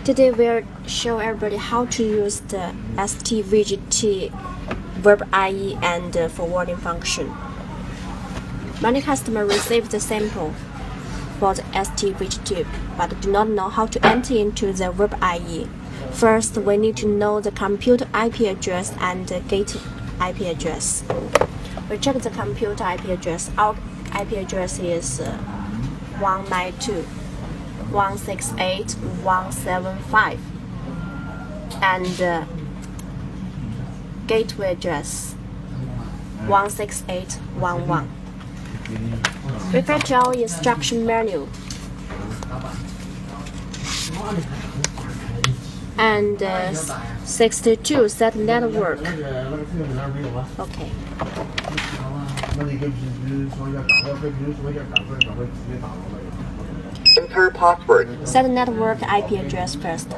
Today we'll show everybody how to use the STVGT Verb IE and forwarding function. Many customers receive the sample for the STVGT but do not know how to enter into the Verb IE. First, we need to know the computer IP address and the gate IP address. We check the computer IP address. Our IP address is 192.168.175 and gateway address 168.1.1. Refer to our instruction manual and 62 set network. Okay. Enter password. Set network IP address first.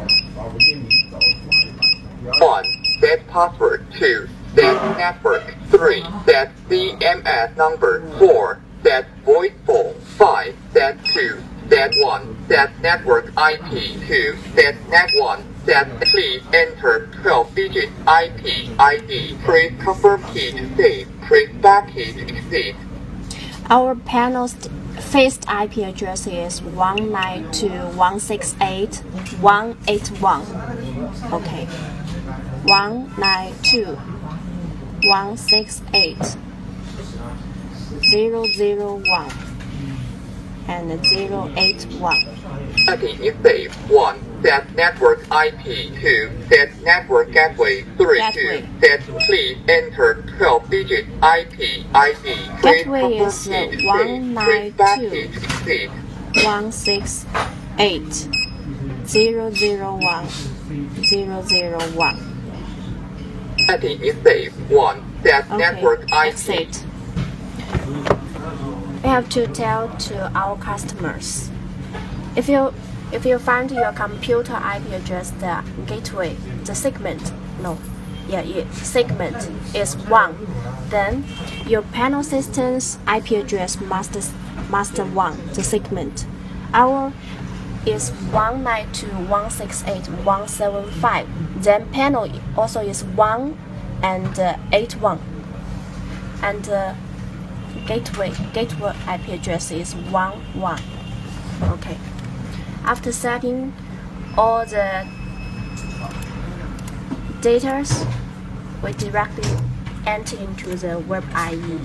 1. Set password. 2. Set network. 3. Set CMS number. 4. Set voice phone. 5. Set 2. Set 1. Set network IP. 2. Set net 1. Set. Please enter 12-digit IP ID. Press confirm key to save. Press back key to exit. Our panel's fixed IP address is 192.168.181. Okay. 192.168.001 and 081. Setting is saved. 1. Set network IP. 2. Set network gateway. 3. Gateway. 2. Set please enter 12-digit IP ID. Gateway is 192.168.001.001. Setting is saved. 1. Set network IP. Exit. We have to tell to our customers. If you find your computer IP address, the gateway, the segment is 1, then your panel system's IP address must 1, the segment. Our is 192.168.175. Then panel also is 1 and 81. And gateway IP address is 1. Okay. After setting all the data, we directly enter into the Verb IE.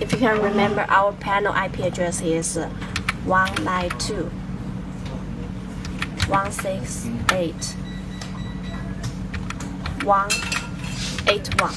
If you can remember, our panel IP address is 192.168.181.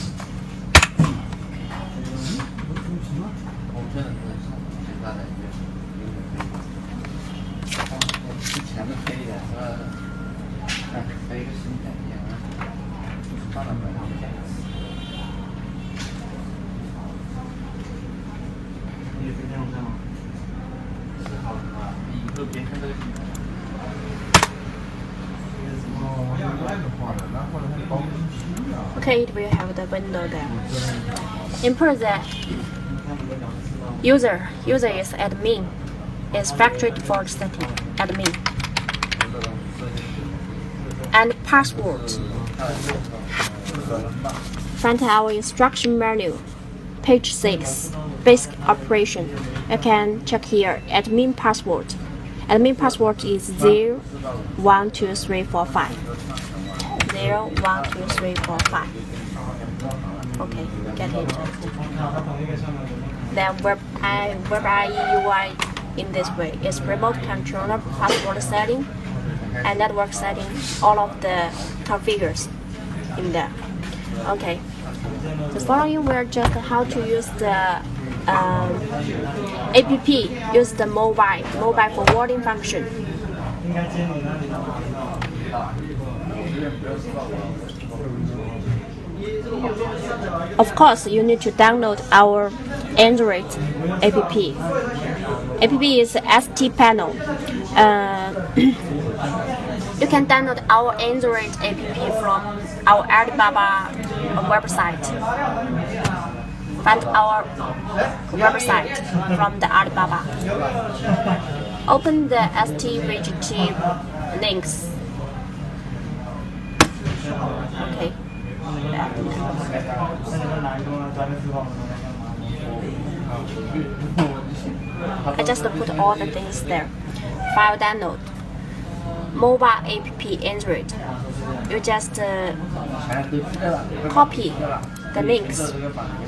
Okay, it will have the window there. Input the user is admin. Is factory default setting admin. And password. Find our instruction manual, page 6, basic operation. You can check here admin password. Admin password is 012345. 012345. Okay, get it. Then Verb IE UI in this way is remote controller, password setting, and network setting. All of the configures in there. Okay. The following will just how to use the app. Use the mobile forwarding function. Of course, you need to download our Android app. App is ST Panel. You can download our Android app from our Alibaba website. find our website from the Alibaba. Open the STVGT links. Okay. I just put all the things there. File download. Mobile app Android. You just copy the links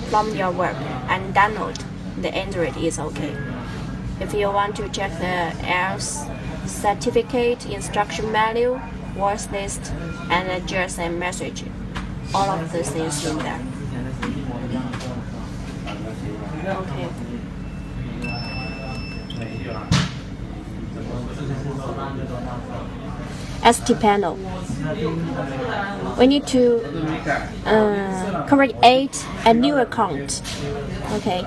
from your web and download. The Android is okay. If you want to check the else certificate, instruction manual, voice list, and a GSM message, all of the things in there. Okay. ST panel. We need to create a new account. Okay.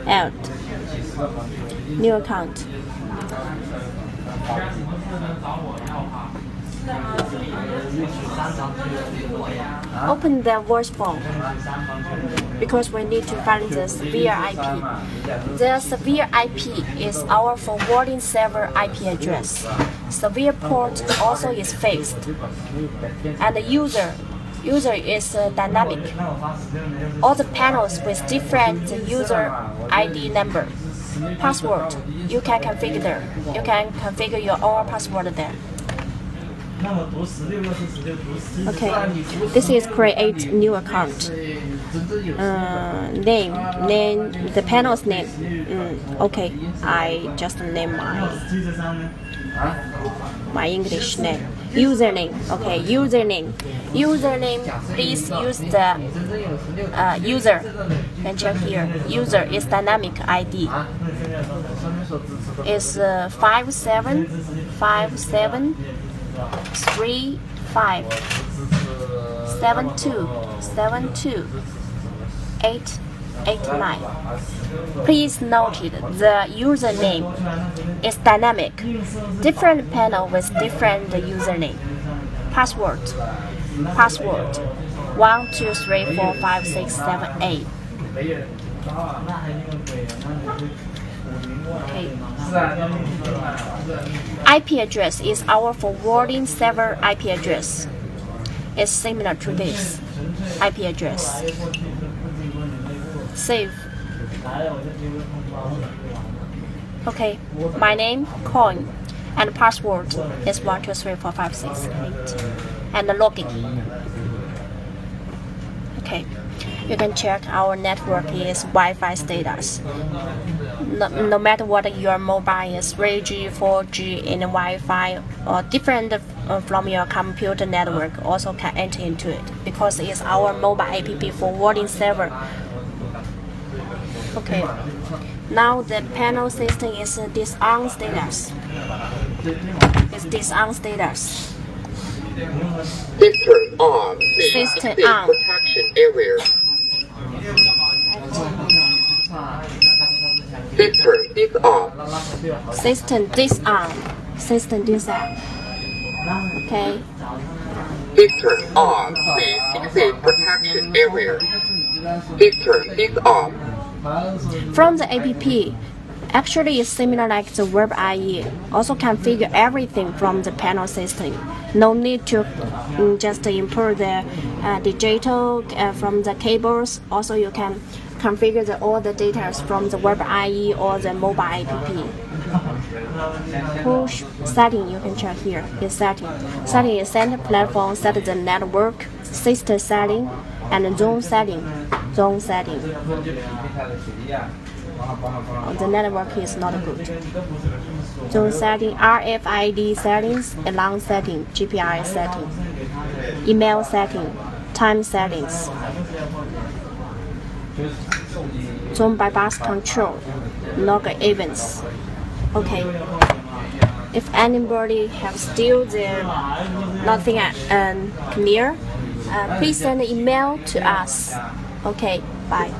Add new account. Open the voice phone because we need to find the severe IP. The severe IP is our forwarding server IP address. Severe port also is fixed. And the user is dynamic. All the panels with different user ID number. Password, you can configure your own password there. Okay, this is create new account. Name, the panel's name. Okay, I just name my English name. Username. Okay, username. Please use the user. You can check here. User is dynamic ID. Is 573573572889. Please note the username is dynamic. Different panel with different username. Password 1 2 3 4 5 6 7 8. Okay. IP address is our forwarding server IP address. It's similar to this IP address. Save. Okay, my name, coin, and password is 1 2 3 4 5 6 8. And the login. Okay, you can check our network is Wi-Fi status. No matter what your mobile is, 3G, 4G, and Wi-Fi, or different from your computer network, also can enter into it because it's our mobile app forwarding server. Okay, now the panel system is disarm status. It's disarm status. System on. System on. Protection area. System disarm. System disarm. Okay. System on. Exit protection area. System disarm. From the app, actually it's similar like the Web IE. Also configure everything from the panel system. No need to just import the digital from the cables. Also you can configure all the data from the Web IE or the mobile app. Push setting, you can check here. Is setting. Setting is center platform, set the network, system setting, and zone setting. Zone setting. The network is not good. Zone setting, RFID settings, alarm setting, GPRS setting, email setting, time settings, zone bypass control, log events. Okay. If anybody have still nothing clear, please send an email to us. Okay, bye.